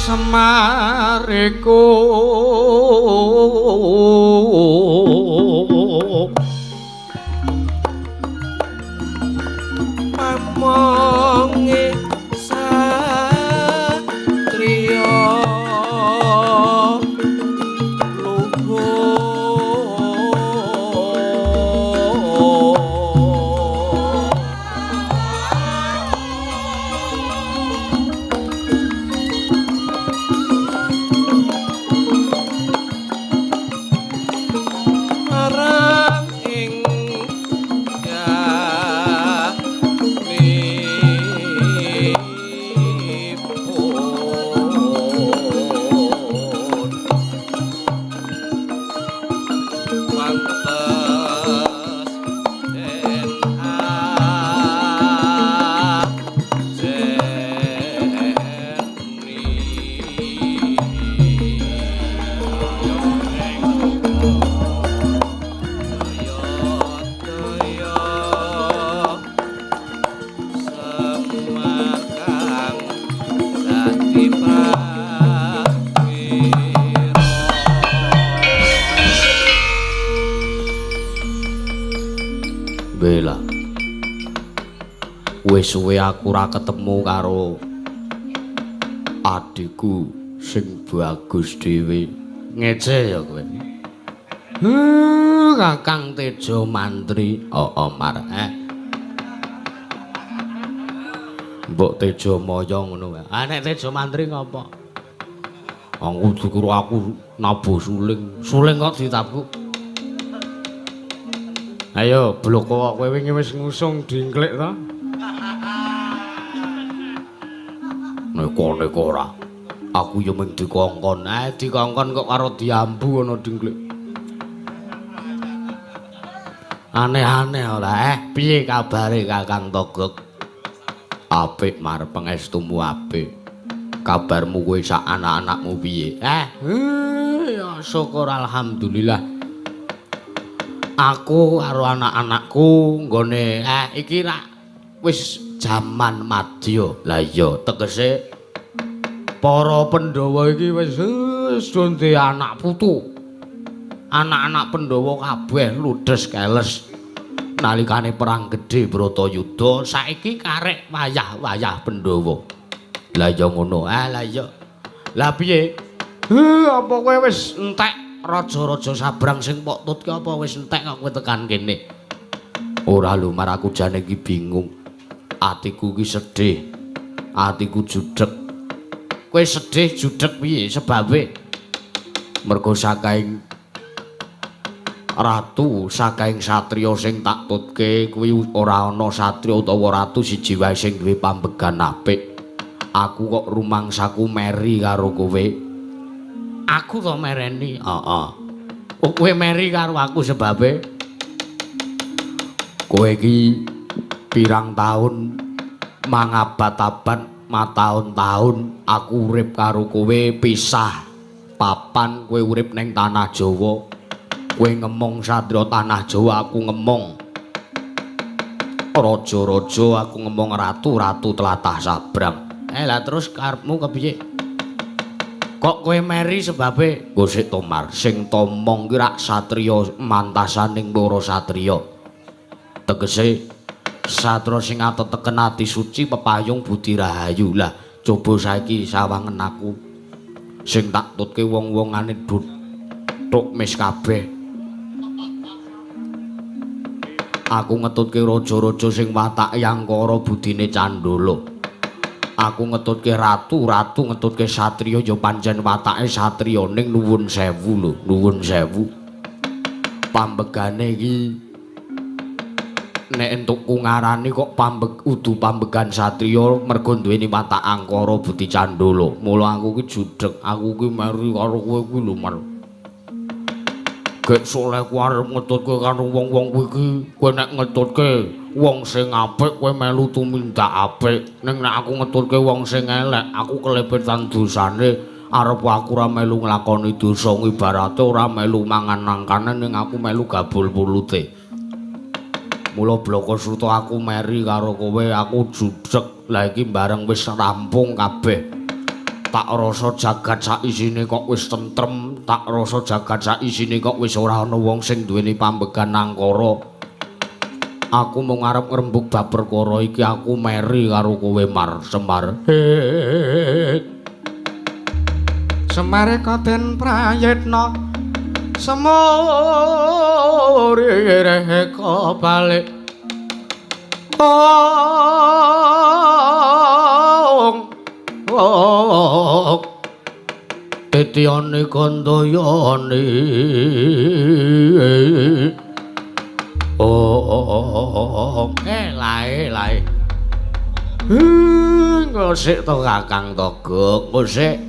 Semariku pamonge satriya suwe aku ora ketemu karo adikku sing bagus dhewe ngece ya kowe. Kakang Tejo Mantri, Omar. Mbok Tejo Maya ngono wae. Nek Tejo Mantri ngopo? Aku dikira aku nabuh suling. Suling kok ditabuk. Ayo, bloko kowe wingi wis ngusung dingklik to? Nek ora. Aku ya mung dikongkon. Dikongkon kok karo diambu ana dingklik. Aneh-aneh ora. Piye kabare Kakang Togog? Apik mar pangestumu apik. Kabarmu kowe sak anak-anakmu piye? Ya syukur alhamdulillah. Aku karo anak-anakku nggone iki rak wis jaman madya. Lah iya tegese para Pandhawa iki wis duwe anak putu. Anak-anak Pandhawa kabeh ludes keles nalikane perang gedhe Bratayuda. Saiki karek wayah-wayah Pandhawa. Lah ya ngono. Lah iya. Lah piye? Apa kowe wis entek raja-raja sabrang sing pok tut ki apa wis entek kok kowe tekan kene? Ora lho, mar aku jane iki bingung. Atiku ki sedih. Atiku judheg. Kowe sedih judheg piye sebabe? Mergo saking ratu, saking satriya sing tak tutke kuwi ora ana satriya utawa ratu siji wae sing duwe pambegan apik. Aku kok rumangsaku meri karo kowe. Aku to mereni? Heeh. Kowe meri karo aku sebabe kowe iki pirang taun mangabad-abad mataun-taun aku urip karo kowe pisah papan, kowe urip ning tanah Jawa. Kowe ngemong satriya tanah Jawa, aku ngemong raja-raja, aku ngemong ratu-ratu tlatah Sabrang. Lah terus karepmu kepiye? Kok kowe meri sebabe? Nggo sik Tomar, sing tomong ki rak satriya mantasaning para satriya. Tegese satriya sing ateteken ati suci pepayung budi rahayu. Lah coba saiki sawangen aku sing tak tutke wong-wongane tuk mis kabeh. Aku ngetutke raja-raja sing watake angkara budine candala. Aku ngetutke ratu-ratu, ngetutke satriya ya pancen watake satriya ning nuwun sewu lho, nuwun sewu. Pambegane iki nek entukku ngarani kok udu pambegan satriya mergo duweni watak angkara budi candala. Mula aku ki judheg, aku ki meri karo kowe kuwi lho, Mar. Gek soleh ku arep ngetutke karo wong-wong kuwi iki, kowe nek ngetutke wong sing apik kowe melu tumindak apik. Ning nek aku ngetutke wong sing elek, aku kelepetan dosane, arep aku ora melu nglakoni dosa ibarate ora melu mangan nangkane ning aku melu gabul pulute. Mula bloko suta aku meri karo kowe, aku judheg. Lah iki bareng wis rampung kabeh. Tak rasa jagat sak isine kok wis tentrem, tak rasa jagat sak isine kok wis ora ana wong sing duweni pambegan angkara. Aku mung arep ngrembug bab perkara iki, aku meri karo kowe Mar Semar. Semare kaden prayitna semore ka balik. Tetiane kandayane lae ngosik to Kakang Togo, ngosik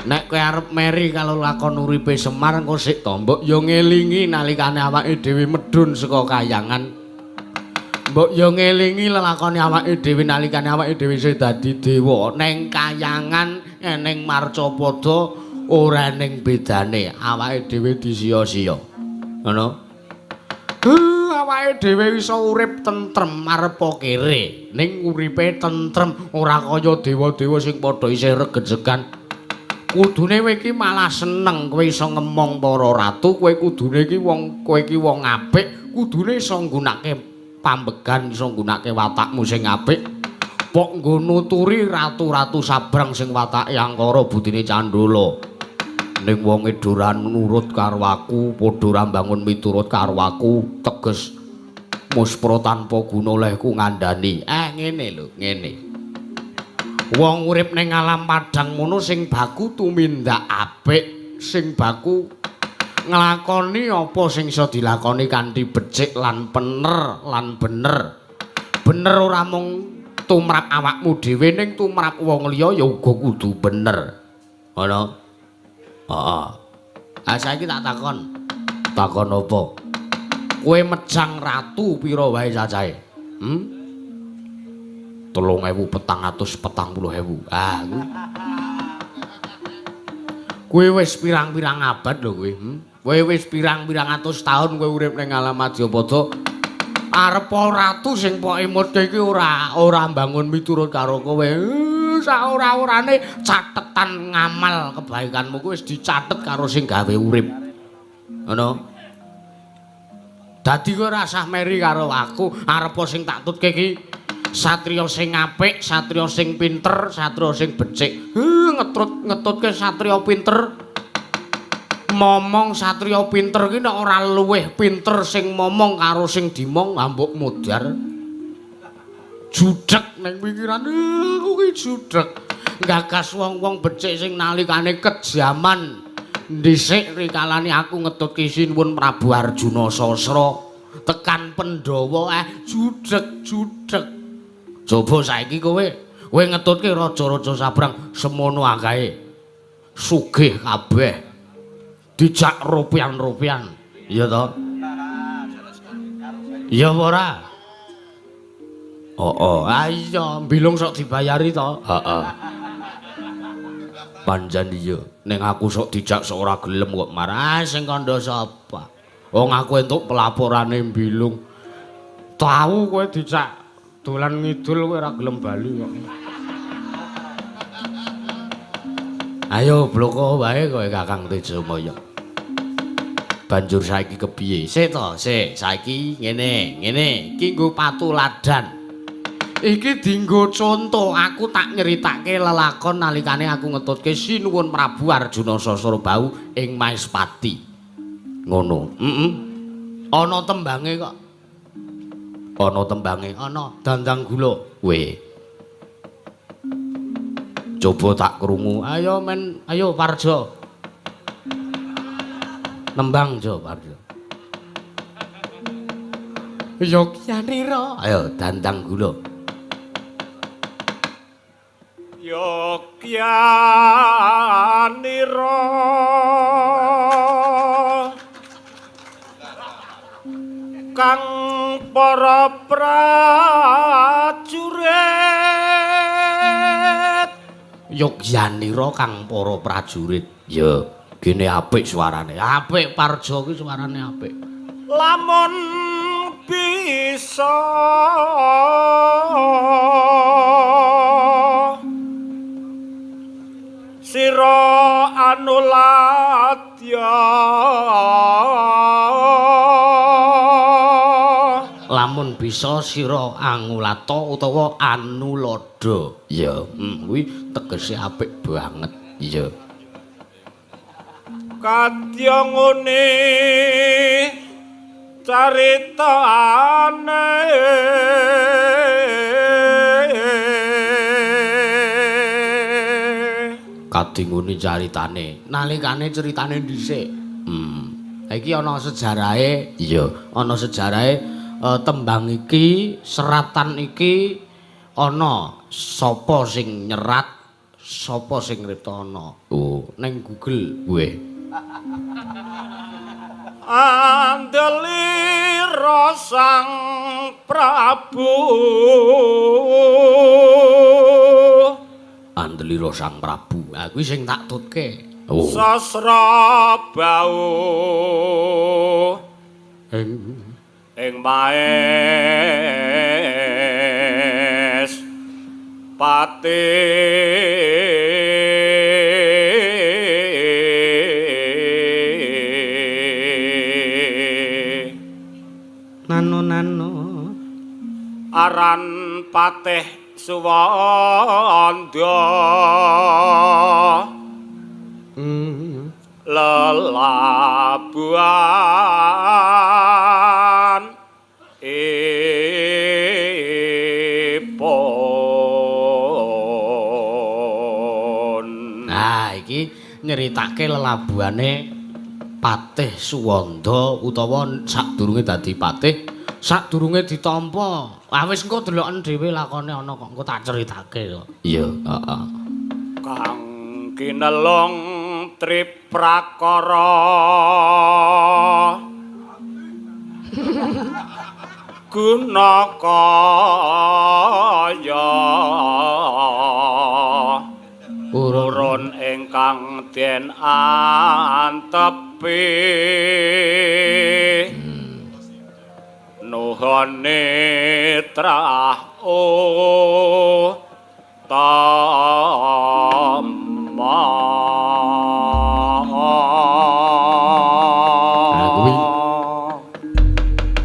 nek kowe arep meri kalau lakon uripe Semar ngosik to mbok yo ngelingi nalikane awake dhewe medhun saka kayangan. Mbok yo ngelingi lelakone awake dhewe nalikane awake dhewe isih dadi dewa. Ning kayangan ning marcapada ora ning bedane, awake dhewe disia-sia. Ngono. Awake dhewe iso urip tentrem arepa kere, ning uripe tentrem ora kaya dewa-dewa sing padha isih regejegan. Kudune kowe iki malah seneng kowe iso ngemong para ratu, kowe kudune iki kowe iki wong apik, kudune iso nggunakake pambegan, iso nggunakake watakmu sing apik. Pok nggo nuturi ratu-ratu Sabrang sing watake angkara budine candala. Ning wong ora nurut karo aku, padha ora bangun miturut karo aku, teges muspra tanpa guna olehku ngandani. Ngene lho, ngene. Wong urip ning alam padang mono sing baku tumindak apik, sing baku nglakoni apa sing iso dilakoni kanthi becik lan bener. Bener ora mung tumrap awakmu dhewe ning tumrap wong liya ya uga kudu bener. Ngono. Heeh. Saiki tak takon. Takon apa? Kowe mejang ratu pira wae cacahe? 3.440.000. Kowe wis pirang-pirang abad lho kowe. Kowe wis pirang-pirang atus taun kowe urip ning alam Madyapada. Arepa ratu sing poke mutke iki ora mbangun miturut karo kowe. Saora-orane catetan ngamal kebaikanmu kuwi wis dicatet karo sing gawe urip. Ngono. Dadi kowe ora usah meri karo aku, arepa sing tak tutke iki satriya sing apik, satriya sing pinter, satriya sing becik. Ngetutke satriya pinter. Momong satriya pinter ki nek ora luwih pinter sing momong karo sing dimong ambuk mudhar. Judheg ning pikiran aku ki judheg. Gagas wong-wong becik sing nalikane kejaman dhisik rikalane aku ngetutke sinuwun Prabu Arjuna Sasra tekan Pandhawa judheg. Coba saiki kowe ngetutke raja-raja Sabrang semono akae. Sugih kabeh. Dijak rupian-rupian. Iya to? Iya ora? Iya, mbilung sok dibayari to? Heeh. Panjan iya, ning aku sok dijak sok ora gelem kok marah sing kandha sapa. Wong aku entuk pelaporane mbilung. Tahu kowe dijak dolan ngidul kowe ora gelem bali kok. Ayo bloko wae kowe Kakang Tejomaya. Banjur saiki kepiye? Sik to, sik. Saiki ngene. Iki nggo patuladan. Iki dienggo conto aku tak nyeritake lelakon nalikane aku ngetutke Sinuwun Prabu Arjuna Sasrabau ing Maespati. Ngono. Ana tembange kok. Ana dandang gula. Weh. Coba tak krungu. Ayo men, ayo Parjo. Nembang jo Parjo. Yogyanira. Ayo dandang gula. Yogyanira kang para prajurit. Yogyanira kang para prajurit. Ya, gene apik suarane. Apik Parjo ki suarane apik. Lamun bisa sira anuladya, lamun bisa sira angulata utawa anulada. Ya, kuwi tegese apik banget. Ya. Kadya ngene caritane kadingune caritane nalikane ceritane dhisik. Iki ana sejarahe. Iya, ana sejarahe tembang iki, seratan iki ana sapa sing nyerat, sapa sing ngriptana. Oh, ning Google kowe. Andelira Sang Prabu, Andelira Sang Prabu. Kuwi sing tak tutke. Oh. Sasrabau ing Maes Pati nano aran Patih Suwanda lelabuhan ipun. Nah, iki nyeritake lelabuhane Patih Suwanda utawa sadurunge dadi patih, sadurunge ditampa. Ah wis engko deloken dhewe lakone ana kok engko tak critake kok. Iya, heeh. Kang kinelung triprakara gunakaya urun ingkang den antepi nuhun netrah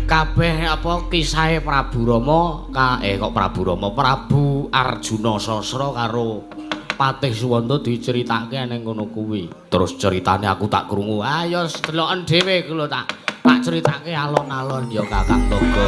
kabeh apa kisahe Prabu Rama kok Prabu Rama Prabu Arjuna Sasra karo Patih Suwanda diceritake ning ngono kuwi. Terus ceritane aku tak krungu. Ayo deloken dhewe kula tak critake alon-alon ya Kakang Toga.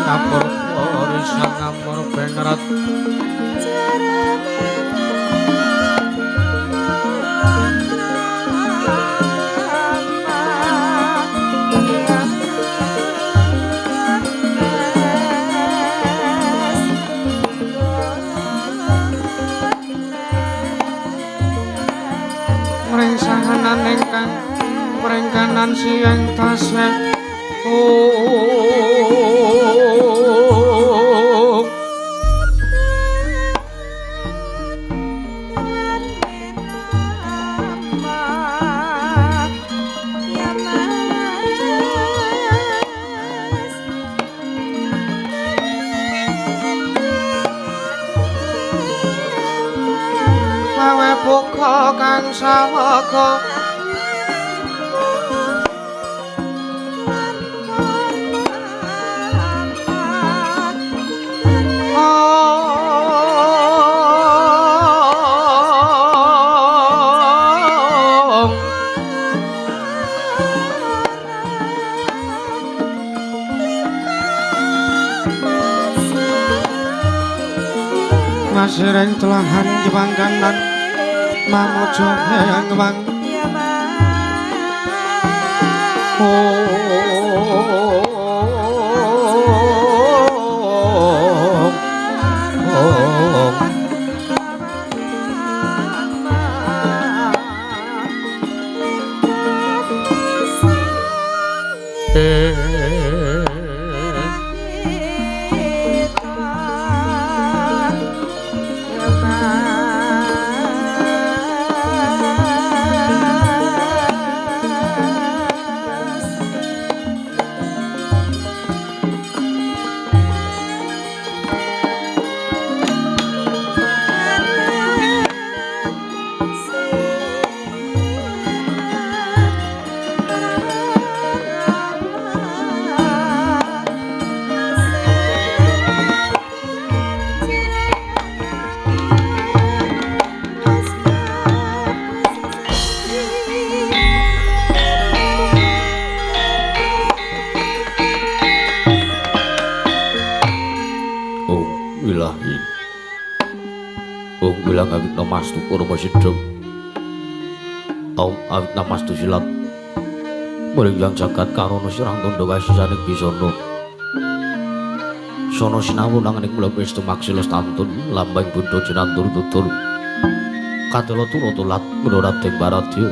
kapur risang ngamur bengerat mringsanganan ingkang pringkanan siang tasih awe buka kang sawaka Masireng telahan jebangkanan mamujo hayang wang bilang awit namastu Purba Sidhem Om awit namastu silat Mulingjang jagat karono sirang tondo kasisaning bisana sono sinau nanganing mula pestu maksilos tantun lambang Buddha jenantur tutur katela turu tulat menurat ing baradya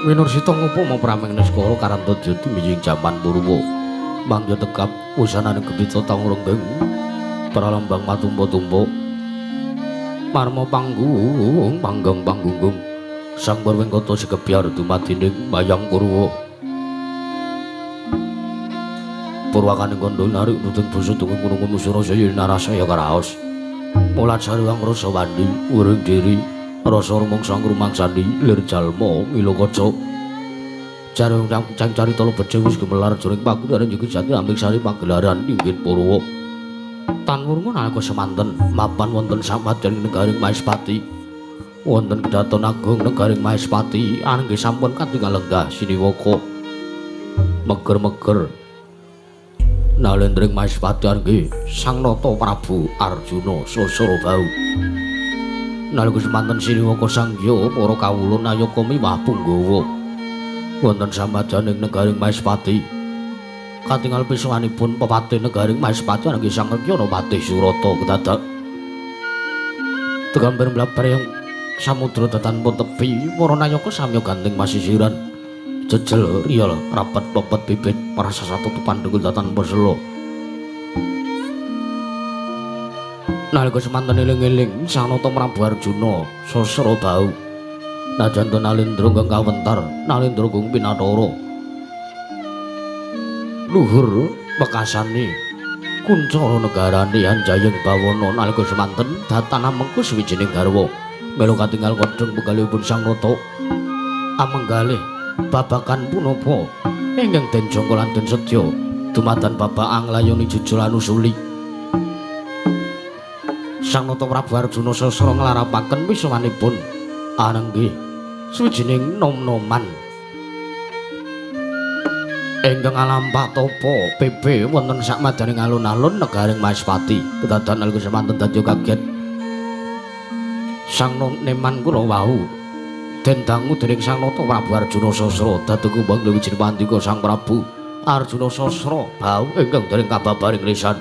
winursita ngupama prameng neskara karantadya tumijing jaman purwa mangya tekap usananing gebita tangurenggeng pralambang matumpa-tumpa marma panggung panggung sang Purwengkata sekebyar dumadining Mayang Purwa purwakaning kandha narik nuting basa tunggu ngunung musura saya narasaya karaos mulat sariwang rasa wandi uring diri rasa rumangsa ngrumangsani lir jalma mila kaca jarung cang carita lebet wis gemelar jroning pagundaran juga jati ambek sari pagelaran inggih Purwa tanwurna nalika semanten mapan wonten samadyaning negaring Maespati wonten kedaton agung negaring Maespati anggih sampun katingal lenggah siniwaka meger-meger nalendring Maespati anggih Sang Nata Prabu Arjuna Sosoro Bau nalika semanten siniwaka sangya para kawula nayaka miwah punggawa wonten samadyaning negaring Maespati katingal pisuwanipun pepatih negaring Maespati anggih Sang Rekyana Patih Surata kedadak tegambar mlabar yang samudra datanpa tepi para nayaka samya gandeng masisiran jejel riyel rapat pepet bibit prasasa tutupan dengkul datanpa sela nalika semanten eling-eling Sang Nata Prabu Arjuna Sosoro Bau najan to Nalendra ingkang kawentar Nalendra kang Pinathara luhur bekasane kuncara negarane Anjayeng Bawana nalika semanten datana mengku sawijining garwa melu katingal kodhong begalipun Sang Nata amenggalih babakan punapa ingkang den jangka lan den sedya dumadan babak anglayoni jujul anusuli Sang Nata Prabu Arjuna Sosoro nglarapaken wiswanipun anenggih sawijining nom-noman Ingkang alampak topo PP wonten sak madaning alun-alun negaring Maespati kedadan alku semanten dadi kaget sang neman kula wau den dangu dening sang Nata Prabu Arjuna Sasra dadi kumbang wijine pandika sang Prabu Arjuna Sasra bau ingkang dening kababaring lisan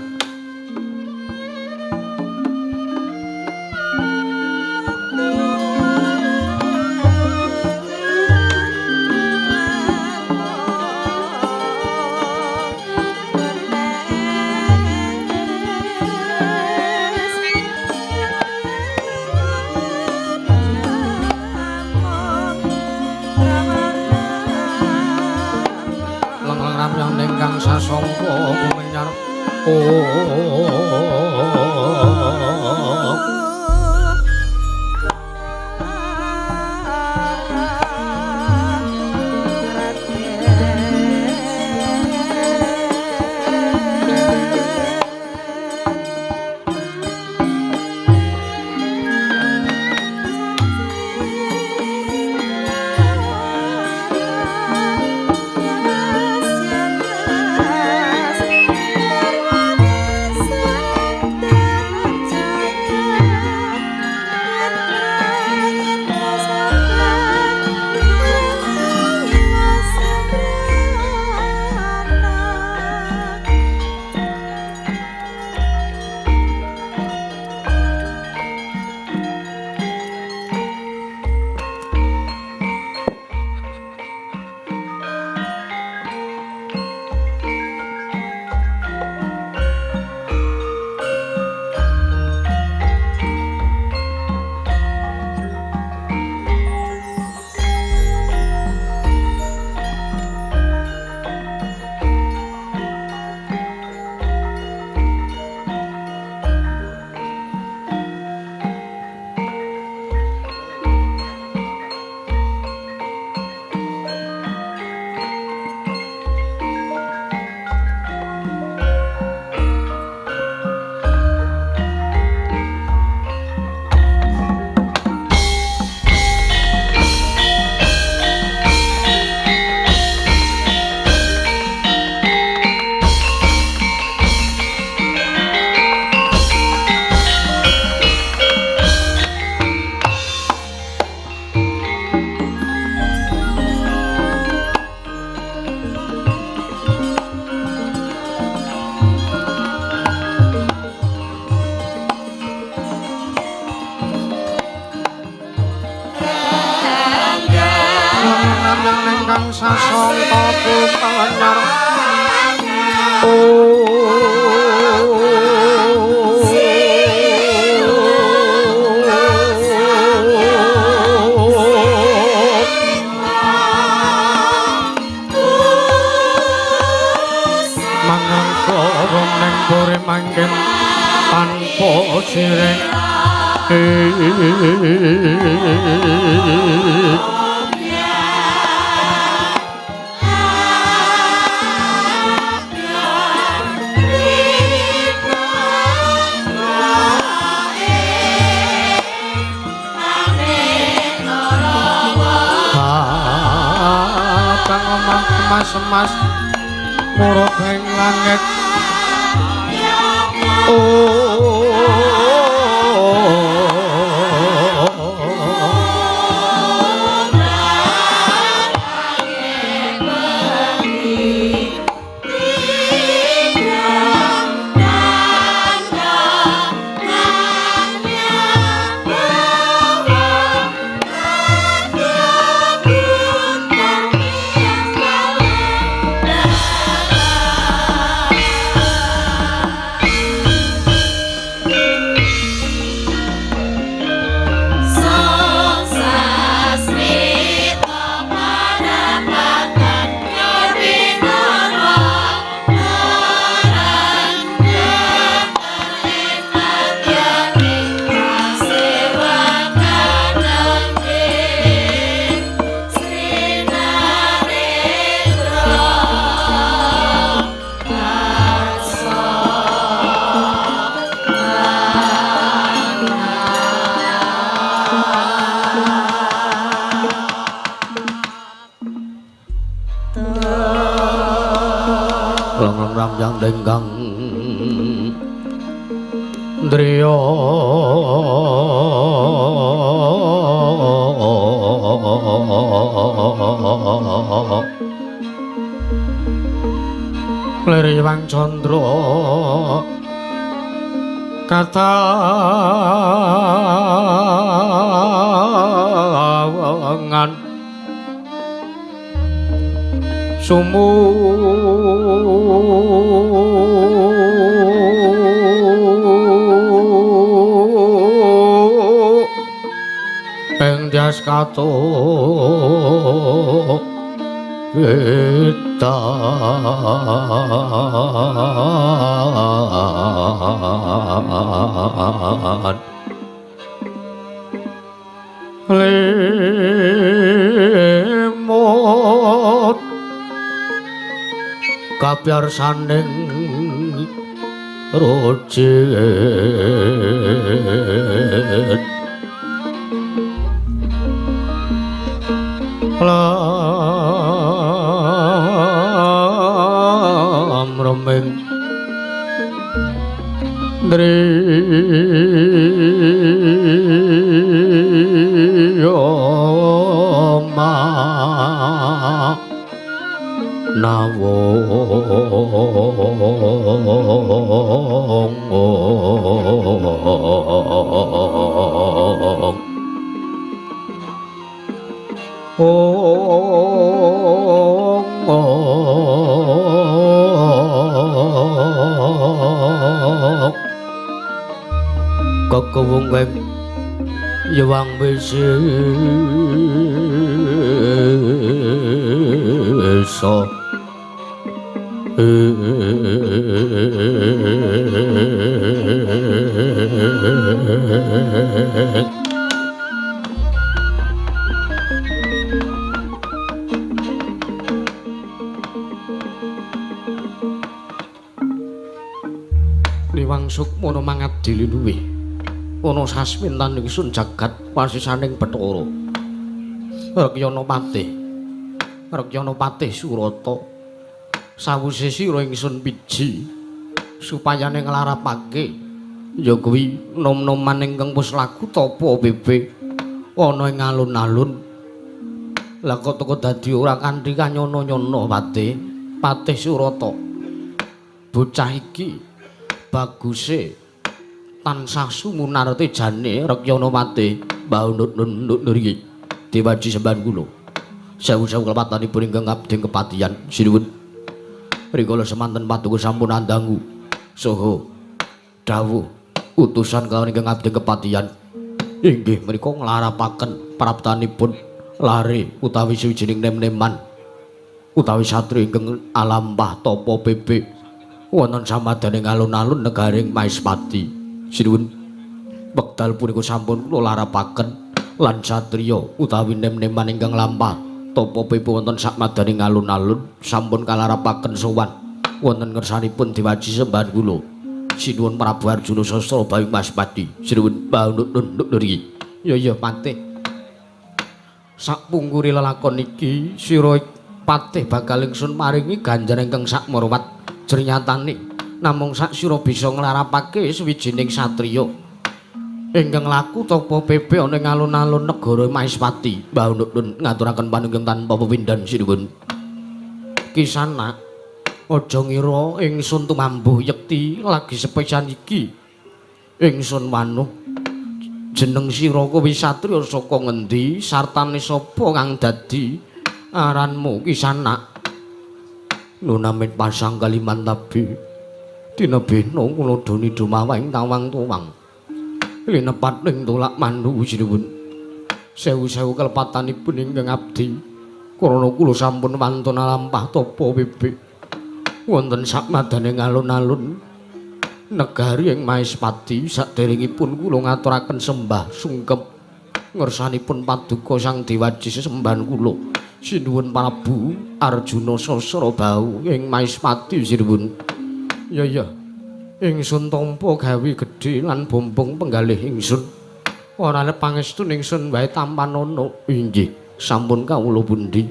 emas murub ing langit panjang denggang driya liriwang candra katawangan sumu ing dias kato kita lemot kapiarsaning rojit lam remeng driyoma nawong kakawungeng yawang besesa liwang sukmana mangadili luwih ana sasmintan ingsun jagat wasisaning Bathara Rekyana Patih Surata sawise sira ingsun piji supayane nglarapake ya kuwi nom-noman ingkang wis laku tapa bebe ana ing alun-alun lah kok teko dadi ora kanthi kanyono-nyono Patih Surata bocah iki baguse tansah sumunar tejane Rekyana Patih baunut-unut nriki diwaji sembahan kula sewu-sewu kelepatanipun ingkang abdi kepatihan sinuwun rikala semanten paduka sampun andangu saha dawuh utusan kawon ingkang abdi kepatihan inggih menika nglarapaken praptanipun lare utawi sawijining nem-neman utawi satri ingkang alampah tapa bebek wonten samadaning alun-alun negaring Maespati sinuwun wekdal punika sampun kula larapaken lan satriya utawi nem-neman ingkang lampah tapa bebek wonten sakmadaning alun-alun sampun kalarapaken sowan wonten ngersanipun diwaji sembahan kula sinuwun Prabu Arjuna Sastra Bayu Maespati sinuwun baunut-unut nriki ya Patih sakpungkuri lelakon iki sira Patih bakal ingsun maringi ganjaran ingkang sakmarwat jernyatane namung sak sira bisa nglarapake sawijining satriya ingkang laku tapa pepe ana ing alun-alun negara Maespati baunut ngaturaken panungging tanpa pepindhan sinuwun Kisana aja ngira ingsun tumambuh yekti lagi sepesan iki ingsun wanuh jeneng sira kuwi satriya saka ngendi sartane sapa kang dadi aranmu Kisana nunamit pasang Kalimantabi dina bena kula doni dumawahing tawang tuwang linepat ing tulak mandu sinuwun sewu-sewu kelepatanipun ingkang abdi krana kula sampun wantun lampah tapa bebek wonten sakmadaning alun-alun negari ing Maespati saderengipun kula ngaturaken sembah sungkep ngersanipun paduka Sang Dewaji sesembahan kula sinuwun Prabu Arjuna Sasra Bau ing Maespati sinuwun ya ingsun tampa gawe gedhe lan bombong penggalih ingsun ora ana pangestu ingsun wae tampan ana inggih sampun kawula pundi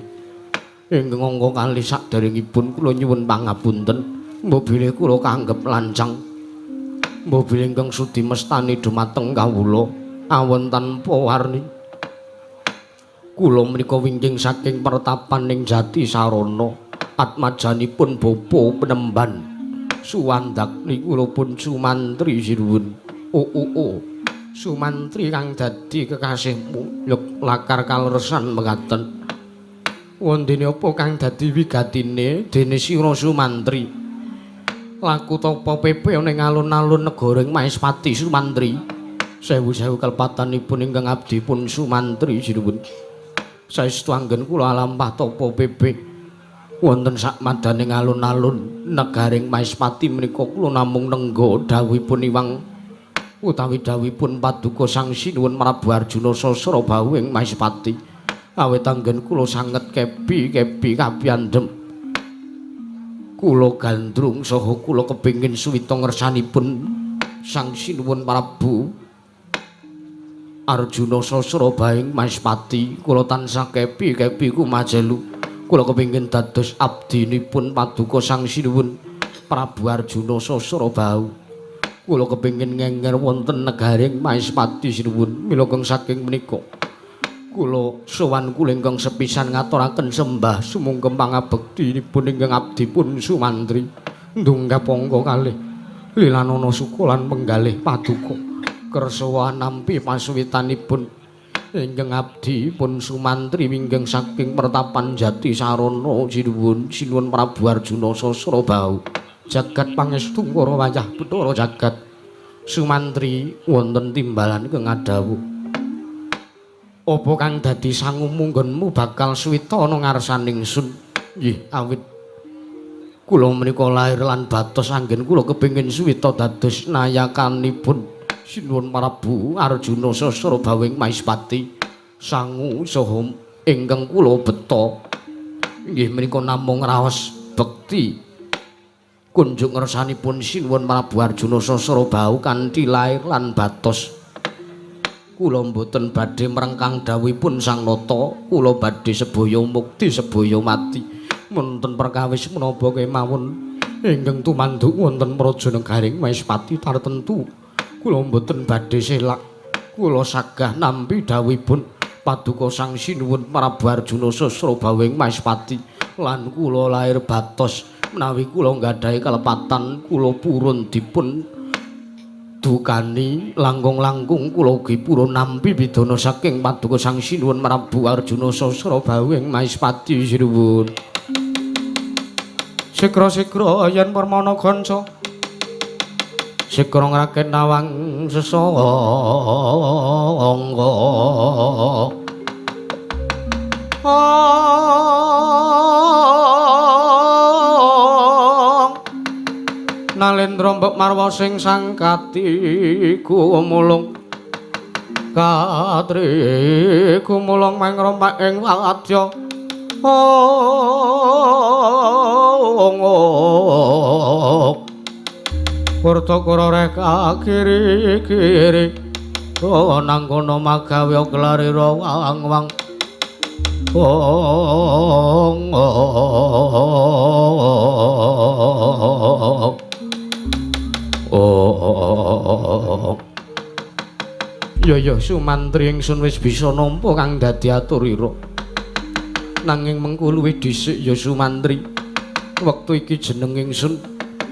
ingkang angka kalih saderengipun kula nyuwun pangapunten Mbok bilih kula kanggep lancang. Mbok bilih ingkang sudi mestani dumateng kawula awon tanpa warni. Kula menika wingking saking pertapan ing Jati Sarana. Atmajanipun bapa penemban. Suwandak niku kula pun sumantri sinuwun. Oh. Sumantri kang dadi kekasihmu yuk lakar kaleresan mekaten. Wondene apa kang dadi wigatine dene sira Sumantri? Laku tapa pepe ning alun-alun negara ing Maespati Sumantri. Sewu-sewu kelepatanipun ingkang abdi pun Sumantri sinuwun. Saestu anggen kula lampah tapa pepe wonten sak madaning alun-alun negaring Maespati menika kula namung nengga dawuhipun Iwang utawi dawuhipun Paduka Sang Sinuwun Prabu Arjuna Sasrabahu ing Maespati. Awit anggen kula sanget kepi kapiyandhem. Kula gandrung saha kula kepingin suwita ngersanipun Sang Sinuwun Prabu Arjuna Sasrabahu ing Maespati. Kula tansah kepi kumajelu. Kula kepingin dados abdinipun Paduka Sang Sinuwun Prabu Arjuna Sasrabahu. Kula kepingin ngenger wonten negaring Maespati sinuwun. Mila keng saking menika kula sowan kula ingkang sepisan ngaturaken sembah sumungkem pangabektinipun ingkang abdi pun Sumantri. Ndonga pangka kalih lilanana sukulan penggalih Paduka kersa nampi pasuwitanipun ingkang abdi pun Sumantri winggeng saking pertapan Jati Sarana sinuwun Prabu Arjuna Sasrabahu. Jagat pangestu para wayah Bathara jagat Sumantri wonten timbalan keng adawuh. Apa kang dadi sangu munggonmu bakal suwita ana ngarsaning ingsun? Nggih, awit kula menika lair lan batos anggen kula kepingin suwita dados nayakanipun Sinuwun Prabu Arjuna Sasrabahu ing Maespati. Sangu saha ingkang kula beta inggih menika namung raos bekti kunjung ngersanipun Sinuwun Prabu Arjuna Sasrabahu kanthi lair lan batos. Kula mboten badhe mrengkang dawuhipun Sang Nata, kula badhe sebaya mukti sebaya mati. Wonten perkawis menapa kemawon ingkang tumanduk wonten Prajanagaring Maespati tartentu kula mboten badhe selak. Kula sagah nampi dawuhipun Paduka Sang Sinuwun Prabu Arjuna Sasrabahu ing Maespati lan kula lair batos. Menawi kula nggadahi kalepatan kula purun dipun dukani langkung-langkung kula ugi purun nampi pidana saking Paduka Sang Sinuwun Prabu Arjuna Sasrabahu ing Maespati sinuwun. Sikra-sikra yen permana kanca sikra ngraken nawang sesangga Nalendra mbok marwa sing sangkati gumulung katri gumulung mangrompak ing wadya Purtakara reka kiri-kiri nang kono magawe klarira wang-wang Ya Sumantri ingsun wis bisa nampa kang dadi aturira. Nanging mengko luwih dhisik ya Sumantri. Wektu iki jeneng ingsun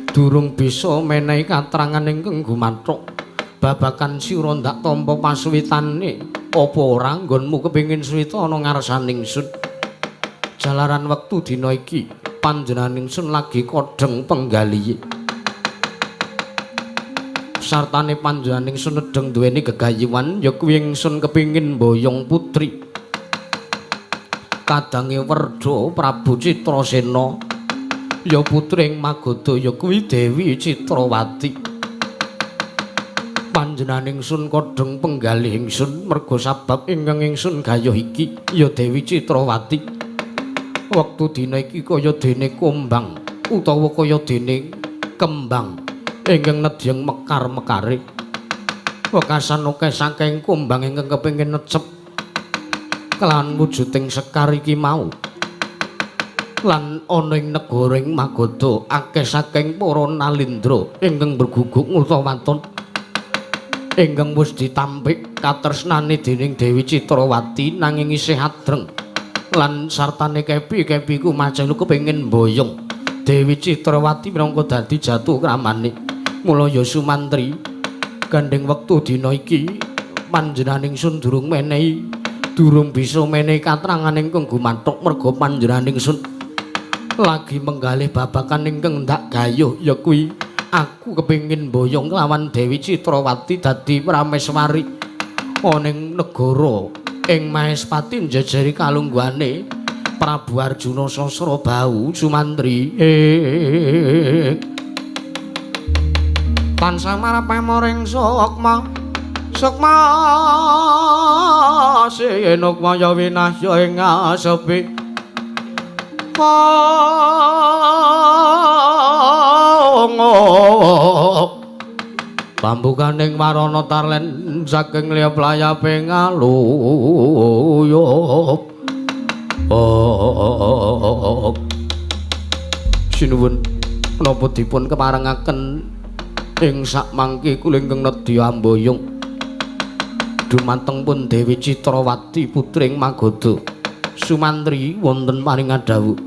durung bisa menehi katrangan ingkang gumathok. Babagan sira ndak tampa pasuwitane apa ora nggonmu kepengin suwita ana ngarsaning ingsun. Jalaran wektu dina iki panjenengan ingsun lagi kodheng penggalihe. Sartane panjenengan ingsun nedeng duweni gegayuhan ya kuwi ingsun kepingin mboyong putri kadange Werda Prabu Citrasena ya putri ing Magoda ya kuwi Dewi Citrawati. Panjenengan ingsun kodheng penggalih ingsun merga sabab ingkang ingsun gayuh iki ya Dewi Citrawati. Wektu dina iki kaya dene kumbang utawa kaya dene kembang ingkang nedyeng mekar-mekare. Wekasan akeh saking kumbang ingkang kepengin necep kelawan wujuding sekar iki mau. lan ana ing negara ing Magadha akeh saking para nalindra ingkang berguguk utawaton ingkang wis ditampik katresnane dening Dewi Citrawati nanging isih adreng lan sartane kepi ku macalu kepengin mboyong Dewi Citrawati minangka dadi jatuh kramane mula ya Sumantri gandeng wektu dina iki panjenenganing sun durung bisa menehi katrangan ingkang gumanthuk merga panjenenganing sun lagi menggalih babakan ingkang ndak gayuh ya kuwi aku kepengin mboyong kelawan Dewi Citrawati dadi prameswari ana ing negara ing Mahespati njejeri kalungguhane Prabu Arjuna Sasrabau Sumantri tansah marang sukma sinukma ya winasya ing asepi pambukaning marana tarlen saking liya playape ngaluyup sinuwun menapa dipun kemarengaken ing sakmangke kula ingkang nedya amboyong dumateng pun Dewi Citrawati putring Magadha Sumantri wonten paringadhawuh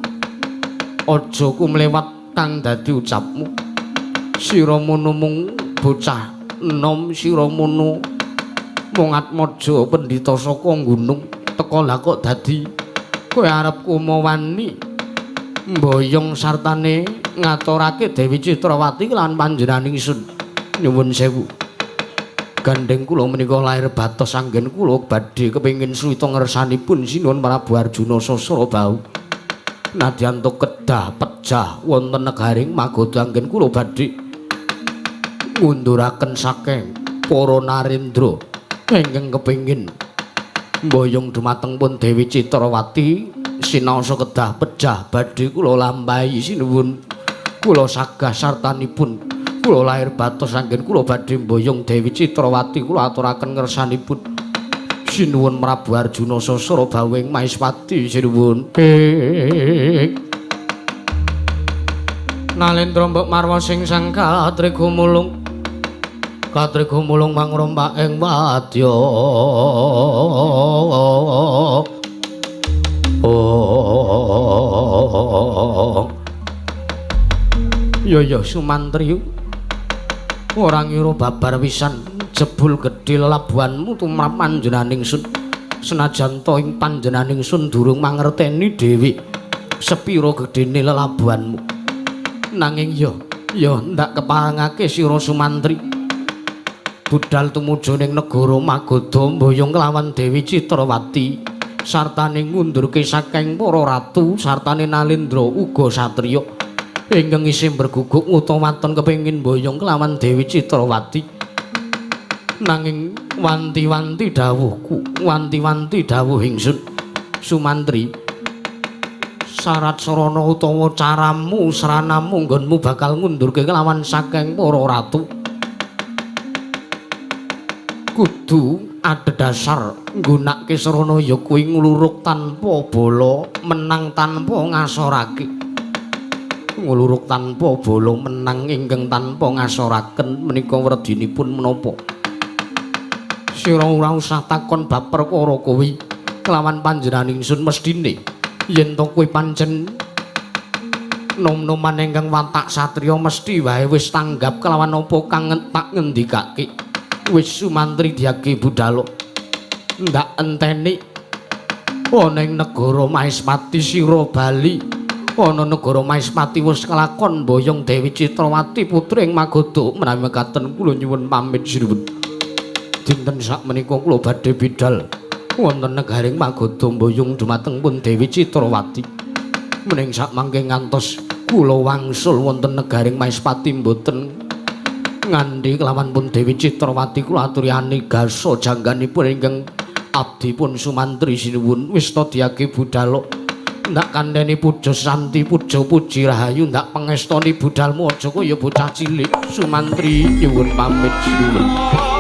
aja kumlewat kang dadi ucapmu sira mono mung bocah enom sira mono mung atmaja pendhita saka gunung teka lha kok dadi kowe arep kumawani mboyong sartane ngaturake Dewi Citrawati lan panjenenganing sun nyuwun sewu gandeng kula menika lair batos anggen kula badhe kepengin suwita ngersanipun sinuwun Prabu Arjuna Sasrabau nadyan to kedah pejah wonten negaring Magadha anggen kula badhe ngunduraken saking para narendra ingkang kepengin mboyong dumateng pun Dewi Citrawati sinaosa kedah pejah badhe kula lampahi sinuwun kula sagah sartanipun kula lair batos anggen kula badhe mboyong Dewi Citrawati kula aturaken ngersanipun sinuwun Prabu Arjuna Sasrabau ing Mahespati sinuwun Nalendra mbok marwa sing sang katriga mulung mangrompak ing wadya ya Sumantri ora ngira babar wisan jebul gedhe labuhanmu tumrap panjenenganing sun senajan to ing panjenenganing sun durung mangerteni dhewe sepira gedhene lelabuhanmu nanging ya ndak keparengake sira Sumantri budal tumuju ning negara Magadha mboyong kelawan Dewi Citrawati sartane ngundurke saking para ratu sartane Nalendra uga satriya ingkang isih berguguk utawaton kepengin mboyong kelawan Dewi Citrawati nanging wanti-wanti dawuh ingsun Sumantri syarat sarana utawa caramu sranamu nggonmu bakal ngundurke kelawan saking para ratu kudu adhedhasar nggunakake sarana ya kuwi ngluruk tanpa bala menang tanpa ngasorake ngluruk tanpa bala menang ingkang tanpa ngasoraken menika werdinipun menapa sira ora usah takon bab perkara kuwi kelawan panjenenganing sun mestine yen to kowe pancen nom-noman ingkang watak satriya mesti wae wis tanggap kelawan apa kang tak ngendikake wis Sumantri diake budhal ndak enteni ana ing negara Mahespati sira bali ana negara Mahespati wis kelakon mboyong Dewi Citrawati putring Magadha menawi mekaten kula nyuwun pamit sinuwun dinten sakmenika kula badhe bidhal wonten negaring Magadha mboyong dumateng pun Dewi Citrawati mening sakmangke ngantos kula wangsul wonten negaring Mahespati mboten ngandhi kelawan pun Dewi Citrawati kula aturi anigasa jangganipun ingkang abdi pun Sumantri sinuwun wis ta diake budhal ndak kandhani puja santi puja puji rahayu ndak pangestoni budhalmu aja kaya bocah cilik Sumantri nyuwun pamit sinuwun